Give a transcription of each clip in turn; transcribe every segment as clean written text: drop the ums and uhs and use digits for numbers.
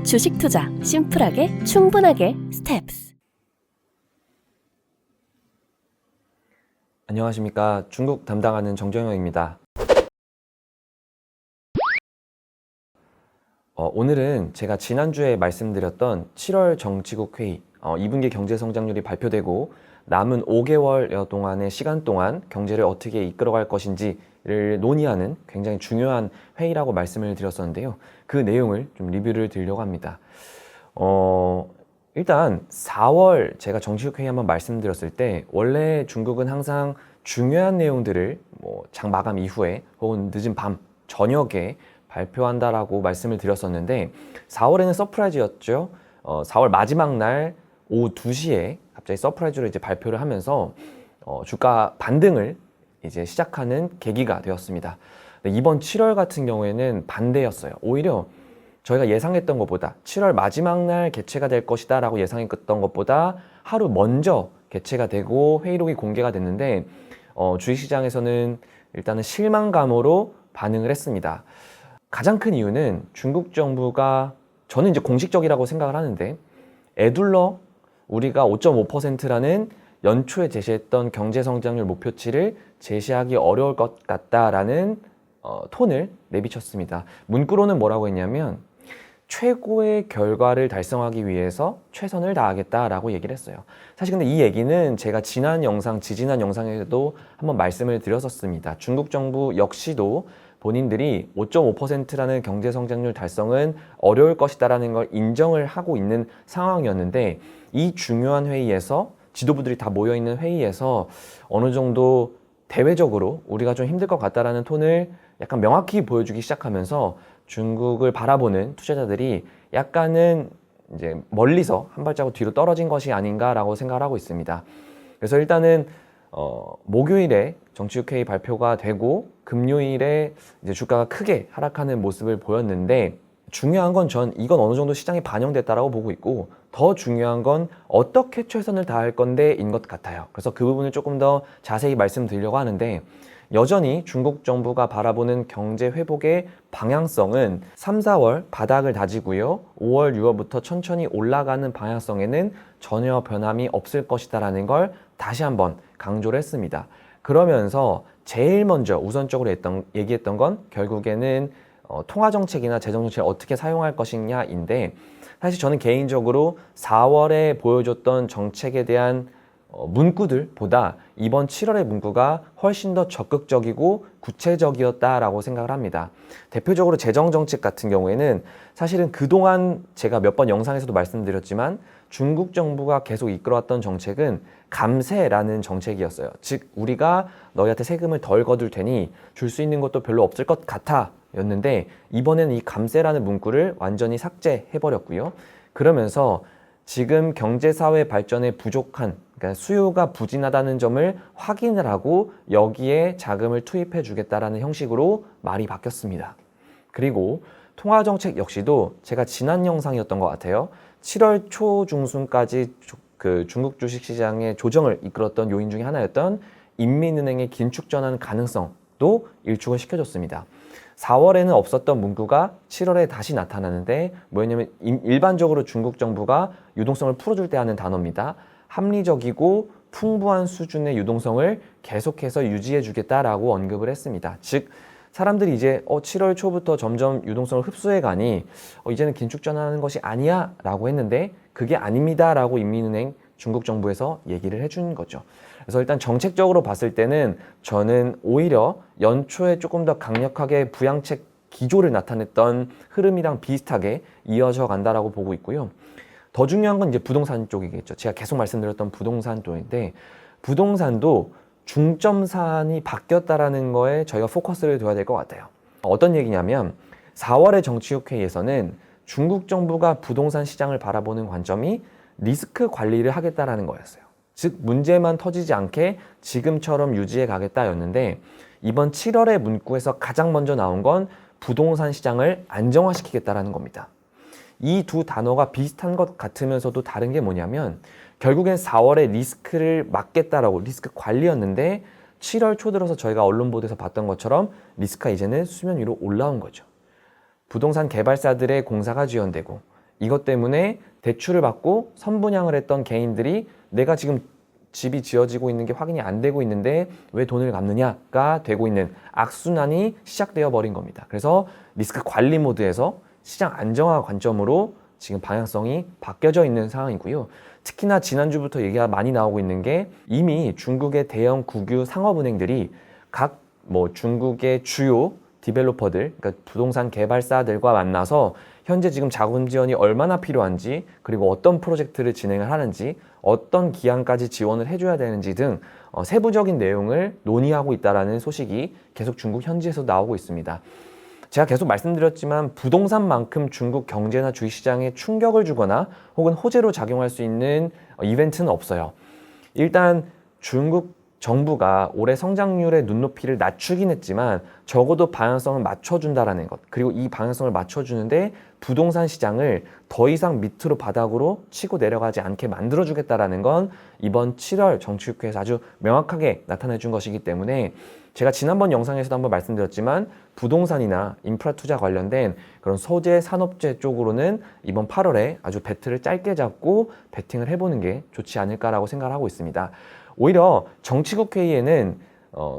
주식 투자 심플하게 충분하게 스텝스. 안녕하십니까. 중국 담당하는 정정영입니다. 오늘은 제가 지난주에 말씀드렸던 7월 정치국 회의 2분기 경제 성장률이 발표되고 남은 5개월 동안의 시간 동안 경제를 어떻게 이끌어갈 것인지를 논의하는 굉장히 중요한 회의라고 말씀을 드렸었는데요. 그 내용을 좀 리뷰를 드리려고 합니다. 일단 4월 제가 정치국 회의 한번 말씀드렸을 때 원래 중국은 항상 중요한 내용들을 장 마감 이후에 혹은 늦은 밤 저녁에 발표한다라고 말씀을 드렸었는데 4월에는 서프라이즈였죠. 4월 마지막 날 오후 2시에 갑자기 서프라이즈로 이제 발표를 하면서 주가 반등을 이제 시작하는 계기가 되었습니다. 이번 7월 같은 경우에는 반대였어요. 오히려 저희가 예상했던 것보다 7월 마지막 날 개최가 될 것이다 라고 예상했던 것보다 하루 먼저 개최가 되고 회의록이 공개가 됐는데 주식시장에서는 일단은 실망감으로 반응을 했습니다. 가장 큰 이유는 중국 정부가 저는 이제 공식적이라고 생각을 하는데 에둘러 우리가 5.5%라는 연초에 제시했던 경제성장률 목표치를 제시하기 어려울 것 같다라는 톤을 내비쳤습니다. 문구로는 뭐라고 했냐면 최고의 결과를 달성하기 위해서 최선을 다하겠다라고 얘기를 했어요. 사실 근데 이 얘기는 제가 지난 영상, 지지난 영상에도 한번 말씀을 드렸었습니다. 중국 정부 역시도 본인들이 5.5%라는 경제 성장률 달성은 어려울 것이다라는 걸 인정을 하고 있는 상황이었는데 이 중요한 회의에서 지도부들이 다 모여있는 회의에서 어느 정도 대외적으로 우리가 좀 힘들 것 같다라는 톤을 약간 명확히 보여주기 시작하면서 중국을 바라보는 투자자들이 약간은 이제 멀리서 한 발자국 뒤로 떨어진 것이 아닌가라고 생각을 하고 있습니다. 그래서 일단은 목요일에 정치국 회의 발표가 되고 금요일에 이제 주가가 크게 하락하는 모습을 보였는데 중요한 건 이건 어느 정도 시장에 반영됐다라고 보고 있고 더 중요한 건 어떻게 최선을 다할 건데인 것 같아요. 그래서 그 부분을 조금 더 자세히 말씀드리려고 하는데 여전히 중국 정부가 바라보는 경제 회복의 방향성은 3, 4월 바닥을 다지고요. 5월, 6월부터 천천히 올라가는 방향성에는 전혀 변함이 없을 것이다라는 걸 다시 한번 강조를 했습니다. 그러면서 제일 먼저 우선적으로 얘기했던 건 결국에는 통화정책이나 재정정책을 어떻게 사용할 것이냐인데 사실 저는 개인적으로 4월에 보여줬던 정책에 대한 문구들보다 이번 7월의 문구가 훨씬 더 적극적이고 구체적이었다라고 생각을 합니다. 대표적으로 재정정책 같은 경우에는 사실은 그동안 제가 몇 번 영상에서도 말씀드렸지만 중국 정부가 계속 이끌어왔던 정책은 감세라는 정책이었어요. 즉 우리가 너희한테 세금을 덜 거둘 테니 줄 수 있는 것도 별로 없을 것 같아 였는데 이번에는 이 감세라는 문구를 완전히 삭제해버렸고요. 그러면서 지금 경제사회 발전에 부족한 그러니까 수요가 부진하다는 점을 확인을 하고 여기에 자금을 투입해 주겠다라는 형식으로 말이 바뀌었습니다. 그리고 통화정책 역시도 제가 지난 영상이었던 것 같아요. 7월 초 중순까지 그 중국 주식시장의 조정을 이끌었던 요인 중에 하나였던 인민은행의 긴축 전환 가능성도 일축을 시켜줬습니다. 4월에는 없었던 문구가 7월에 다시 나타나는데 뭐였냐면 일반적으로 중국 정부가 유동성을 풀어줄 때 하는 단어입니다. 합리적이고 풍부한 수준의 유동성을 계속해서 유지해 주겠다라고 언급을 했습니다. 즉 사람들이 이제 7월 초부터 점점 유동성을 흡수해 가니 이제는 긴축 전환하는 것이 아니야 라고 했는데 그게 아닙니다 라고 인민은행 중국 정부에서 얘기를 해준 거죠. 그래서 일단 정책적으로 봤을 때는 저는 오히려 연초에 조금 더 강력하게 부양책 기조를 나타냈던 흐름이랑 비슷하게 이어져 간다라고 보고 있고요. 더 중요한 건 이제 부동산 쪽이겠죠. 제가 계속 말씀드렸던 부동산 쪽인데 부동산도 중점 사안이 바뀌었다라는 거에 저희가 포커스를 둬야 될 것 같아요. 어떤 얘기냐면 4월의 정치국 회의에서는 중국 정부가 부동산 시장을 바라보는 관점이 리스크 관리를 하겠다라는 거였어요. 즉 문제만 터지지 않게 지금처럼 유지해 가겠다였는데 이번 7월의 문구에서 가장 먼저 나온 건 부동산 시장을 안정화시키겠다라는 겁니다. 이 두 단어가 비슷한 것 같으면서도 다른 게 뭐냐면 결국엔 4월에 리스크를 막겠다라고 리스크 관리였는데 7월 초 들어서 저희가 언론 보도에서 봤던 것처럼 리스크가 이제는 수면 위로 올라온 거죠. 부동산 개발사들의 공사가 지연되고 이것 때문에 대출을 받고 선분양을 했던 개인들이 내가 지금 집이 지어지고 있는 게 확인이 안 되고 있는데 왜 돈을 갚느냐가 되고 있는 악순환이 시작되어 버린 겁니다. 그래서 리스크 관리 모드에서 시장 안정화 관점으로 지금 방향성이 바뀌어져 있는 상황이고요. 특히나 지난주부터 얘기가 많이 나오고 있는 게 이미 중국의 대형 국유 상업은행들이 각 중국의 주요 디벨로퍼들, 그러니까 부동산 개발사들과 만나서 현재 지금 자금 지원이 얼마나 필요한지, 그리고 어떤 프로젝트를 진행을 하는지, 어떤 기한까지 지원을 해줘야 되는지 등 세부적인 내용을 논의하고 있다는 소식이 계속 중국 현지에서 나오고 있습니다. 제가 계속 말씀드렸지만 부동산만큼 중국 경제나 주식시장에 충격을 주거나 혹은 호재로 작용할 수 있는 이벤트는 없어요. 일단 중국 정부가 올해 성장률의 눈높이를 낮추긴 했지만 적어도 방향성을 맞춰준다라는 것, 그리고 이 방향성을 맞춰주는데 부동산 시장을 더 이상 밑으로 바닥으로 치고 내려가지 않게 만들어주겠다라는 건 이번 7월 정치국회에서 아주 명확하게 나타내 준 것이기 때문에 제가 지난번 영상에서도 한번 말씀드렸지만 부동산이나 인프라 투자 관련된 그런 소재 산업재 쪽으로는 이번 8월에 아주 배트를 짧게 잡고 배팅을 해보는 게 좋지 않을까라고 생각을 하고 있습니다. 오히려 정치국회의에는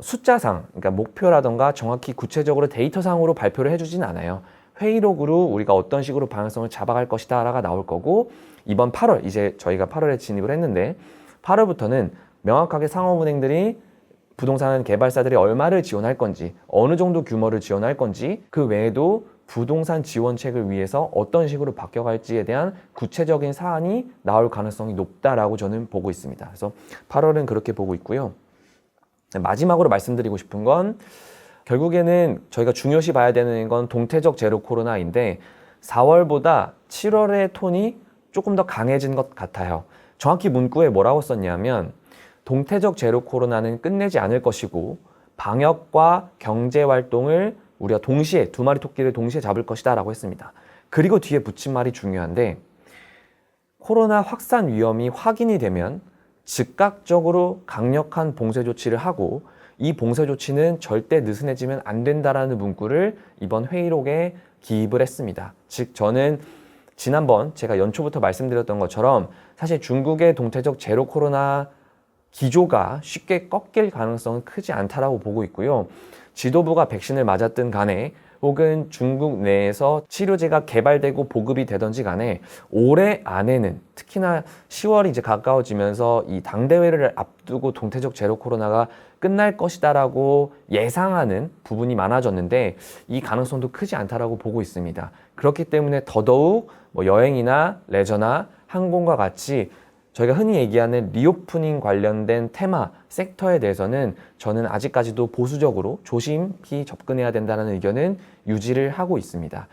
숫자상, 그러니까 목표라던가 정확히 구체적으로 데이터상으로 발표를 해주진 않아요. 회의록으로 우리가 어떤 식으로 방향성을 잡아갈 것이다가 나올 거고, 이번 8월, 이제 저희가 8월에 진입을 했는데 8월부터는 명확하게 상업은행들이 부동산 개발사들이 얼마를 지원할 건지, 어느 정도 규모를 지원할 건지, 그 외에도 부동산 지원책을 위해서 어떤 식으로 바뀌어갈지에 대한 구체적인 사안이 나올 가능성이 높다라고 저는 보고 있습니다. 그래서 8월은 그렇게 보고 있고요. 마지막으로 말씀드리고 싶은 건 결국에는 저희가 중요시 봐야 되는 건 동태적 제로 코로나인데 4월보다 7월의 톤이 조금 더 강해진 것 같아요. 정확히 문구에 뭐라고 썼냐면 동태적 제로 코로나는 끝내지 않을 것이고 방역과 경제 활동을 우리가 동시에 두 마리 토끼를 동시에 잡을 것이다 라고 했습니다. 그리고 뒤에 붙인 말이 중요한데 코로나 확산 위험이 확인이 되면 즉각적으로 강력한 봉쇄 조치를 하고 이 봉쇄 조치는 절대 느슨해지면 안 된다라는 문구를 이번 회의록에 기입을 했습니다. 즉 저는 지난번 제가 연초부터 말씀드렸던 것처럼 사실 중국의 동태적 제로 코로나 기조가 쉽게 꺾일 가능성은 크지 않다라고 보고 있고요. 지도부가 백신을 맞았든 간에 혹은 중국 내에서 치료제가 개발되고 보급이 되던지 간에 올해 안에는 특히나 10월이 이제 가까워지면서 이 당대회를 앞두고 동태적 제로 코로나가 끝날 것이다라고 예상하는 부분이 많아졌는데 이 가능성도 크지 않다라고 보고 있습니다. 그렇기 때문에 더더욱 여행이나 레저나 항공과 같이 저희가 흔히 얘기하는 리오프닝 관련된 테마, 섹터에 대해서는 저는 아직까지도 보수적으로 조심히 접근해야 된다는 의견은 유지를 하고 있습니다.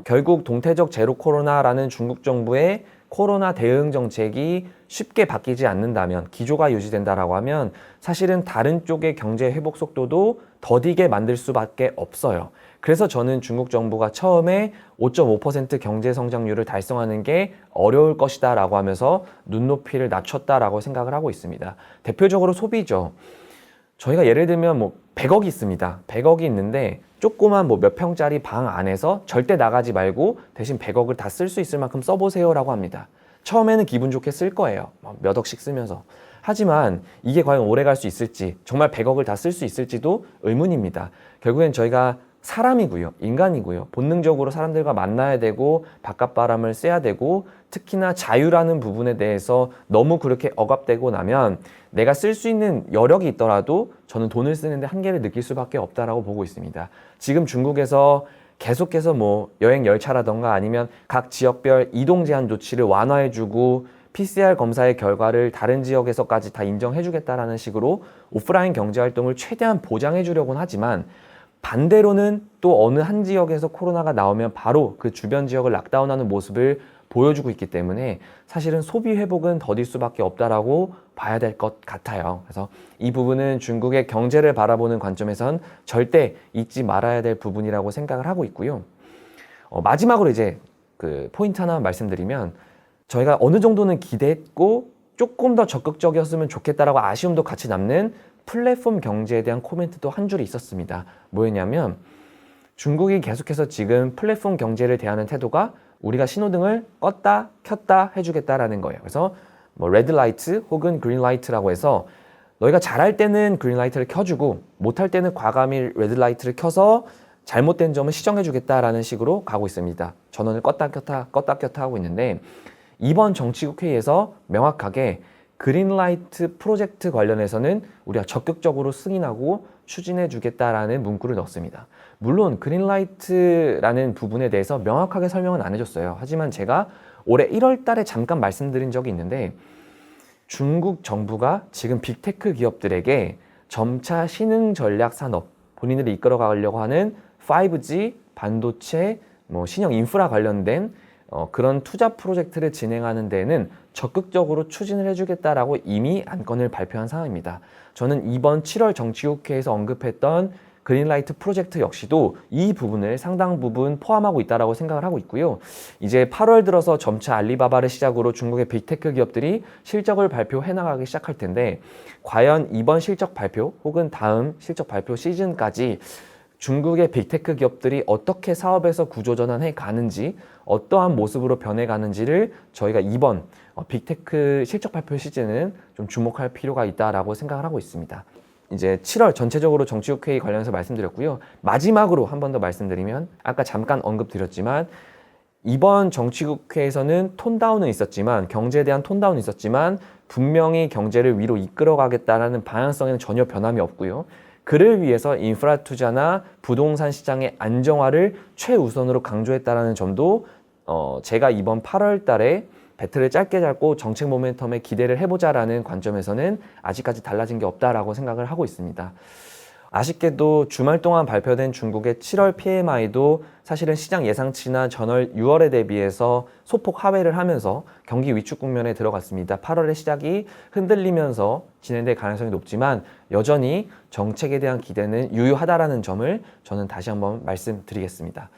결국 동태적 제로 코로나라는 중국 정부의 코로나 대응 정책이 쉽게 바뀌지 않는다면, 기조가 유지된다라고 하면 사실은 다른 쪽의 경제 회복 속도도 더디게 만들 수밖에 없어요. 그래서 저는 중국 정부가 처음에 5.5% 경제 성장률을 달성하는 게 어려울 것이다 라고 하면서 눈높이를 낮췄다라고 생각을 하고 있습니다. 대표적으로 소비죠. 저희가 예를 들면 100억이 있습니다. 100억이 있는데 조그만 몇 평짜리 방 안에서 절대 나가지 말고 대신 100억을 다 쓸 수 있을 만큼 써보세요 라고 합니다. 처음에는 기분 좋게 쓸 거예요. 몇 억씩 쓰면서. 하지만 이게 과연 오래 갈 수 있을지, 정말 100억을 다 쓸 수 있을지도 의문입니다. 결국엔 저희가 사람이고요, 인간이고요, 본능적으로 사람들과 만나야 되고 바깥 바람을 쐬야 되고 특히나 자유라는 부분에 대해서 너무 그렇게 억압되고 나면 내가 쓸 수 있는 여력이 있더라도 저는 돈을 쓰는데 한계를 느낄 수밖에 없다라고 보고 있습니다. 지금 중국에서 계속해서 여행 열차라던가 아니면 각 지역별 이동 제한 조치를 완화해주고 PCR 검사의 결과를 다른 지역에서까지 다 인정해주겠다라는 식으로 오프라인 경제 활동을 최대한 보장해주려고는 하지만 반대로는 또 어느 한 지역에서 코로나가 나오면 바로 그 주변 지역을 락다운하는 모습을 보여주고 있기 때문에 사실은 소비 회복은 더딜 수밖에 없다라고 봐야 될 것 같아요. 그래서 이 부분은 중국의 경제를 바라보는 관점에선 절대 잊지 말아야 될 부분이라고 생각을 하고 있고요. 마지막으로 이제 그 포인트 하나 말씀드리면 저희가 어느 정도는 기대했고 조금 더 적극적이었으면 좋겠다라고 아쉬움도 같이 남는 플랫폼 경제에 대한 코멘트도 한 줄이 있었습니다. 뭐였냐면 중국이 계속해서 지금 플랫폼 경제를 대하는 태도가 우리가 신호등을 껐다 켰다 해주겠다라는 거예요. 그래서 뭐 레드 라이트 혹은 그린 라이트라고 해서 너희가 잘할 때는 그린 라이트를 켜주고 못할 때는 과감히 레드 라이트를 켜서 잘못된 점을 시정해주겠다라는 식으로 가고 있습니다. 전원을 껐다 켰다 하고 있는데 이번 정치국 회의에서 명확하게 그린라이트 프로젝트 관련해서는 우리가 적극적으로 승인하고 추진해주겠다라는 문구를 넣었습니다. 물론 그린라이트라는 부분에 대해서 명확하게 설명은 안 해줬어요. 하지만 제가 올해 1월 달에 잠깐 말씀드린 적이 있는데 중국 정부가 지금 빅테크 기업들에게 점차 신흥 전략 산업, 본인들이 이끌어가려고 하는 5G, 반도체, 신형 인프라 관련된 그런 투자 프로젝트를 진행하는 데에는 적극적으로 추진을 해주겠다라고 이미 안건을 발표한 상황입니다. 저는 이번 7월 정치국회에서 언급했던 그린라이트 프로젝트 역시도 이 부분을 상당 부분 포함하고 있다고 생각을 하고 있고요. 이제 8월 들어서 점차 알리바바를 시작으로 중국의 빅테크 기업들이 실적을 발표해 나가기 시작할 텐데 과연 이번 실적 발표 혹은 다음 실적 발표 시즌까지 중국의 빅테크 기업들이 어떻게 사업에서 구조전환해 가는지 어떠한 모습으로 변해가는지를 저희가 이번 빅테크 실적 발표 시즌은 좀 주목할 필요가 있다라고 생각을 하고 있습니다. 이제 7월 전체적으로 정치국회의 관련해서 말씀드렸고요. 마지막으로 한 번 더 말씀드리면 아까 잠깐 언급드렸지만 이번 정치국회에서는 톤다운은 있었지만 경제에 대한 톤다운은 있었지만 분명히 경제를 위로 이끌어가겠다라는 방향성에는 전혀 변함이 없고요. 그를 위해서 인프라 투자나 부동산 시장의 안정화를 최우선으로 강조했다라는 점도 제가 이번 8월 달에 배틀을 짧게 잡고 정책 모멘텀에 기대를 해보자라는 관점에서는 아직까지 달라진 게 없다라고 생각을 하고 있습니다. 아쉽게도 주말 동안 발표된 중국의 7월 PMI도 사실은 시장 예상치나 전월 6월에 대비해서 소폭 하회를 하면서 경기 위축 국면에 들어갔습니다. 8월의 시작이 흔들리면서 진행될 가능성이 높지만 여전히 정책에 대한 기대는 유효하다라는 점을 저는 다시 한번 말씀드리겠습니다.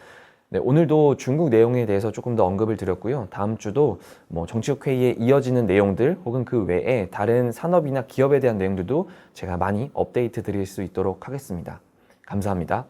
네, 오늘도 중국 내용에 대해서 조금 더 언급을 드렸고요. 다음 주도 정치국 회의에 이어지는 내용들 혹은 그 외에 다른 산업이나 기업에 대한 내용들도 제가 많이 업데이트 드릴 수 있도록 하겠습니다. 감사합니다.